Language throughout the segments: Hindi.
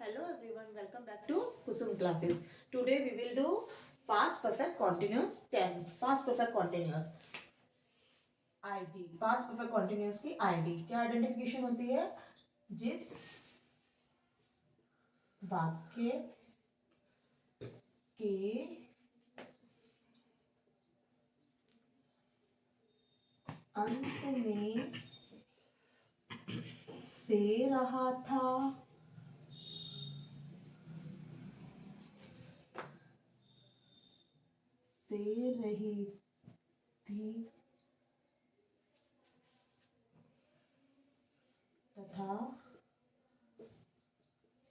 Hello everyone, welcome back to Kusum classes. Today we will do past perfect continuous tense. Past perfect continuous ID. Past perfect continuous की ID क्या आइडेंटिफिकेशन होती है? जिस वाक्य के अंत में से रहा था से रही थी तथा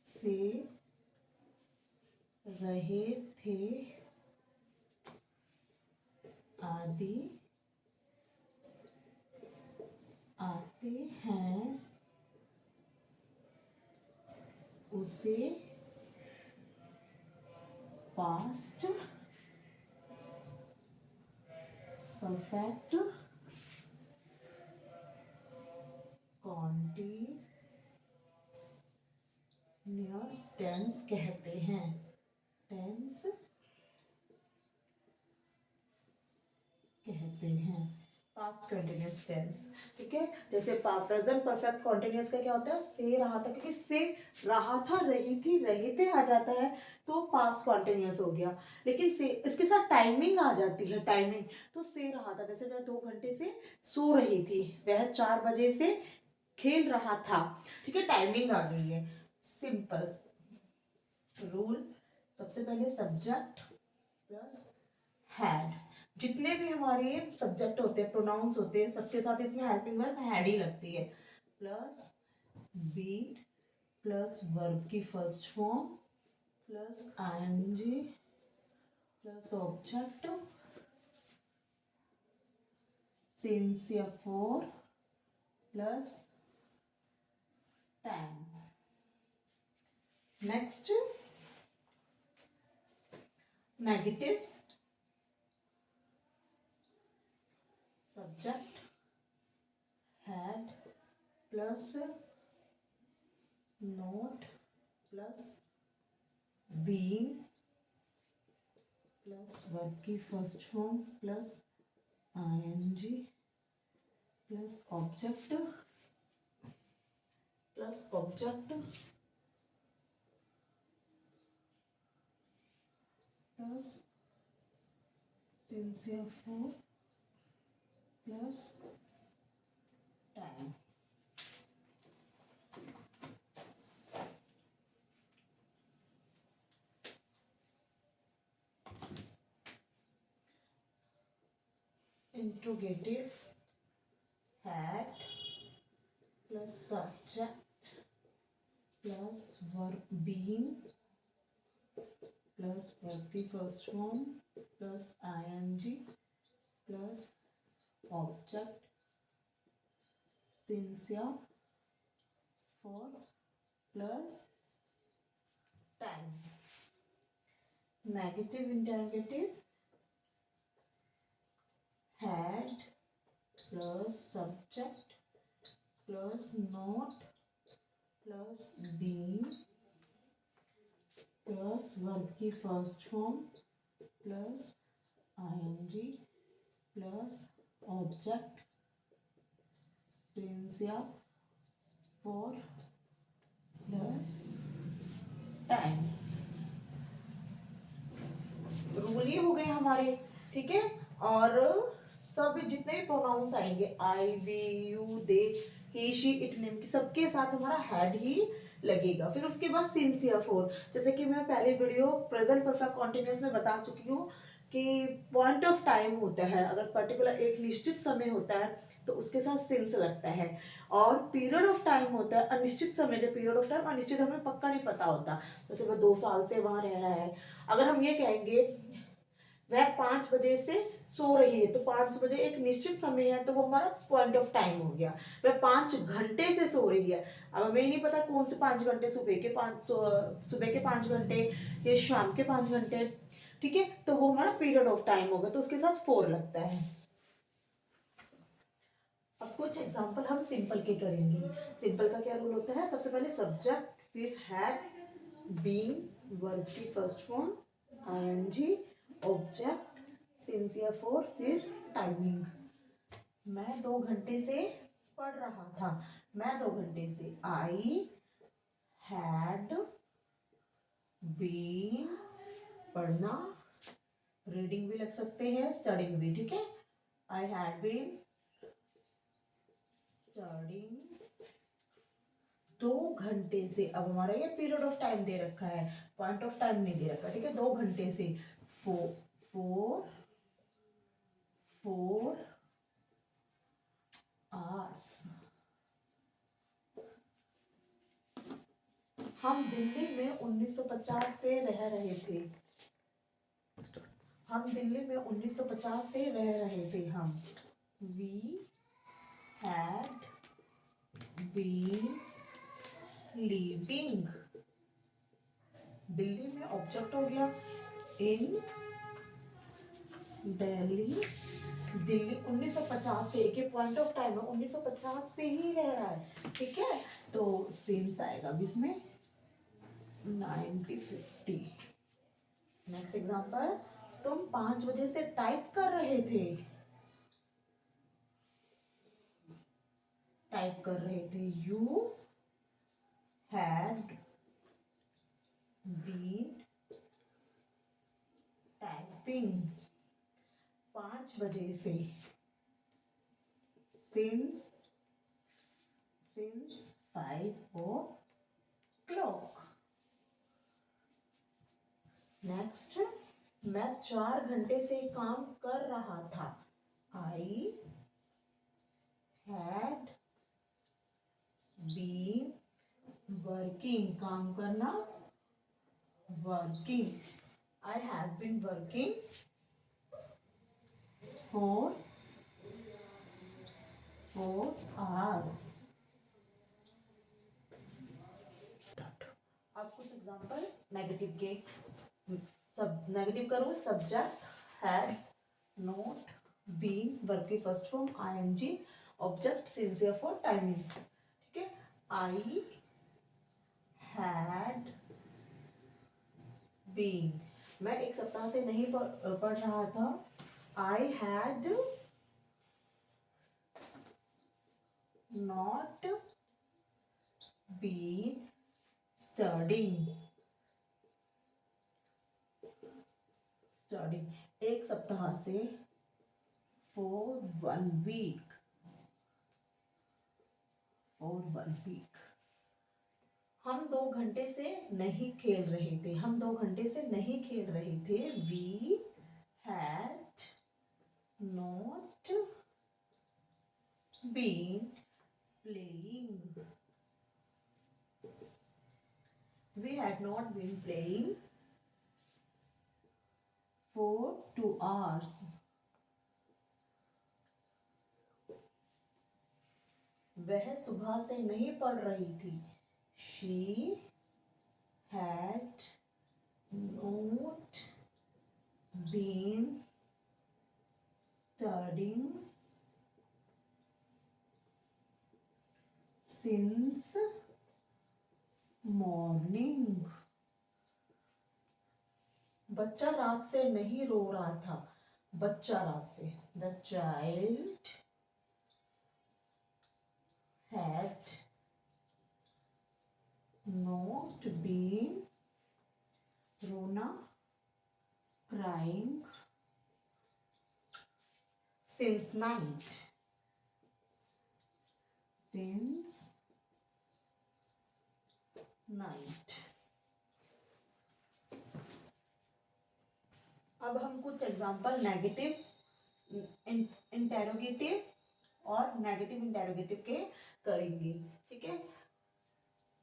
से रहे थे आदि आते हैं उसे पास्ट परफेक्ट कॉन्टिन्यूअस टेंस कहते हैं। टेंस कहते हैं पास्ट कंटिन्यूअस टेंस। ठीक है, जैसे प्रेजेंट परफेक्ट कॉन्टिन्यूअस का क्या होता है? से रहा था, क्योंकि से रहा था, रही थी, रहे थे आ जाता है तो पास्ट कॉन्टिन्यूअस हो गया। लेकिन से इसके साथ टाइमिंग आ जाती है, टाइमिंग। तो से रहा था, जैसे वह 2 घंटे से सो रही थी, वह 4 बजे से खेल रहा था। ठीक है, टाइमिंग आ गई है। सिंपल रूल, सबसे पहले सब्जेक्ट प्लस हैड। जितने भी हमारे सब्जेक्ट होते हैं, प्रोनाउंस होते हैं, सबके साथ इसमें हेल्पिंग वर्ब हैड ही लगती है। प्लस बीट प्लस वर्ब की first form plus ING plus object since या for plus time. Next negative subject had plus not plus being plus verb की first form plus ING plus object plus सिंसियर for plus time. Interrogative had plus subject plus verb being plus verb की first form plus ING plus object sincere for plus time. Negative interrogative had plus subject plus not plus being plus verb की first form plus ing plus object since या फॉर प्लस टाइम। रूल ये हो गए हमारे। ठीक है, और सब जितने भी प्रोनाउंस आएंगे, I we you they he she it name की, सबके साथ हमारा हैड ही लगेगा। फिर उसके बाद सिंसियर फॉर, जैसे कि मैं पहले वीडियो प्रेजेंट परफेक्ट कॉन्टिन्यूअस में बता चुकी हूँ कि पॉइंट ऑफ टाइम होता है, अगर पर्टिकुलर एक निश्चित समय होता है तो उसके साथ सिंस लगता है। और पीरियड ऑफ टाइम होता है अनिश्चित समय, जो पीरियड ऑफ टाइम अनिश्चित हमें पक्का नहीं पता होता, जैसे वह 2 साल से वहां रह रहा है। अगर हम ये कहेंगे वह 5 बजे से सो रही है, तो 5 बजे एक निश्चित समय है, तो वो हमारा पॉइंट ऑफ टाइम हो गया। वह 5 घंटे से सो रही है, अब हमें नहीं पता कौन से 5 घंटे, सुबह के 5 घंटे या शाम के 5 घंटे। ठीक है, तो वो हमारा पीरियड ऑफ टाइम होगा, तो उसके साथ फोर लगता है। अब कुछ एग्जाम्पल हम सिंपल के करेंगे। सिंपल का क्या रूल होता है? सबसे पहले सब्जेक्ट फिर हैड बीन वर्ब की first form ING object sincere for फिर टाइमिंग। मैं 2 घंटे से पढ़ रहा था। मैं 2 घंटे से आई हैड बीन पढ़ना, रीडिंग भी लग सकते हैं, स्टडिंग भी, ठीक है। आई हैड बीन स्टडिंग 2 घंटे से। अब हमारा ये पीरियड ऑफ टाइम दे रखा है, पॉइंट ऑफ टाइम नहीं दे रखा, ठीक है। 2 घंटे से फोर आवर्स। हम दिल्ली में 1950 से रह रहे थे। हम दिल्ली में 1950 से रह रहे थे। हम we had been living. Delhi में ऑब्जेक्ट हो गया इन दिल्ली। दिल्ली 1950 से, एक पॉइंट ऑफ टाइम है, 1950 से ही रह रहा है, ठीक है। तो सिंस आएगा अब इसमें 1950। नेक्स्ट एग्जांपल, तुम 5 बजे से टाइप कर रहे थे। टाइप कर रहे थे। यू हैड बीन टाइपिंग 5 बजे से। Since 5 o'clock। नेक्स्ट, मैं 4 घंटे से काम कर रहा था। आई हैड बीन वर्किंग, काम करना, working. I had been working for 4 hours। अब कुछ एग्जांपल नेगेटिव के। सब नेगेटिव का rule, subject had not been, verb की first form ING object sincere for timing, ठीक है। आई हैड बीन, मैं 1 सप्ताह से नहीं पढ़ रहा था। I had not been studying। 1 सप्ताह से for 1 week। हम 2 घंटे से नहीं खेल रहे थे। हम 2 घंटे से नहीं खेल रहे थे। We had not been playing। We had not been playing for 2 hours। वह सुबह से नहीं पढ़ रही थी। She had not been studying since morning। बच्चा रात से नहीं रो रहा था। बच्चा रात से, the child had not been, रोना, crying since night। since night। अब हम कुछ एग्जांपल नेगेटिव इंटेरोगेटिव और नेगेटिव इंटेरोगेटिव के करेंगे, ठीक है।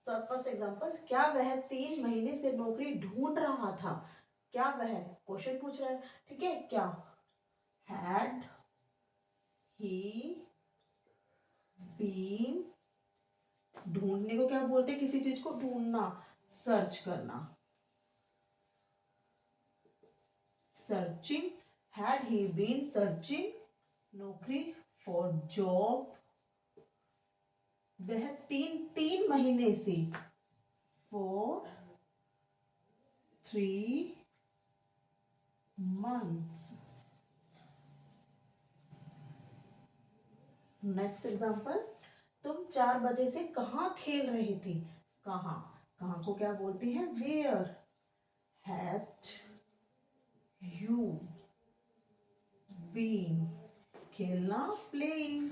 तो फर्स्ट एग्जांपल, क्या वह 3 महीने से नौकरी ढूंढ रहा था। क्या वह, क्वेश्चन पूछ रहा है, ठीक है। क्या, हैड ही बीन, ढूंढने को क्या बोलते हैं, किसी चीज को ढूंढना, सर्च करना, searching. Had he been searching, नौकरी, फॉर जॉब। वह 3 महीने से, for 3 months. नेक्स्ट एग्जाम्पल, तुम 4 बजे से कहाँ खेल रहे थे? कहाँ, कहाँ को क्या बोलते हैं? Where had you been? खेलना, प्लेइंग।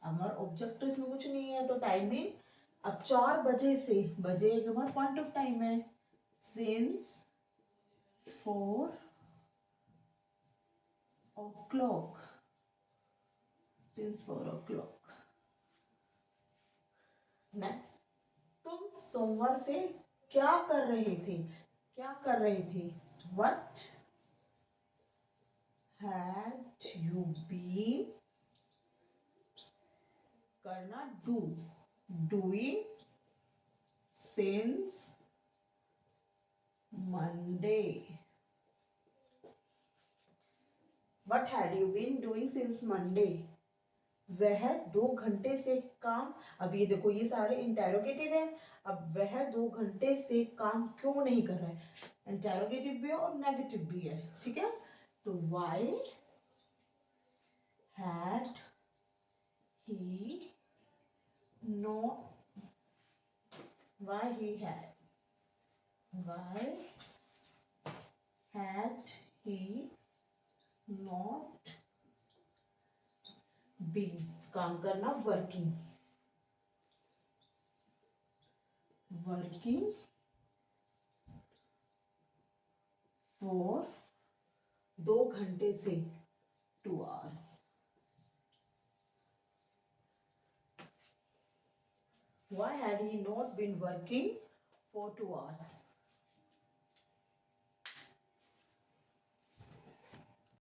हमारा ऑब्जेक्ट इसमें कुछ नहीं है तो टाइमिंग। अब 4 बजे से, बजे एक हमारा पॉइंट ऑफ टाइम है, since 4 o'clock, since 4 o'clock. Next, तुम सोमवार से क्या कर रहे थे? क्या कर रहे थे? What had you been? करना, do, doing since Monday. What had you been doing since Monday? वह 2 घंटे से काम, अब ये देखो ये सारे इंटेरोगेटिव है। अब वह 2 घंटे से काम क्यों नहीं कर रहा है? इंटेरोगेटिव भी है और नेगेटिव भी है, ठीक है। तो why had he no, why he had, why had he not been, काम करना, वर्किंग, वर्किंग फॉर 2 घंटे से 2 hours. Why had he not been working for 2 hours?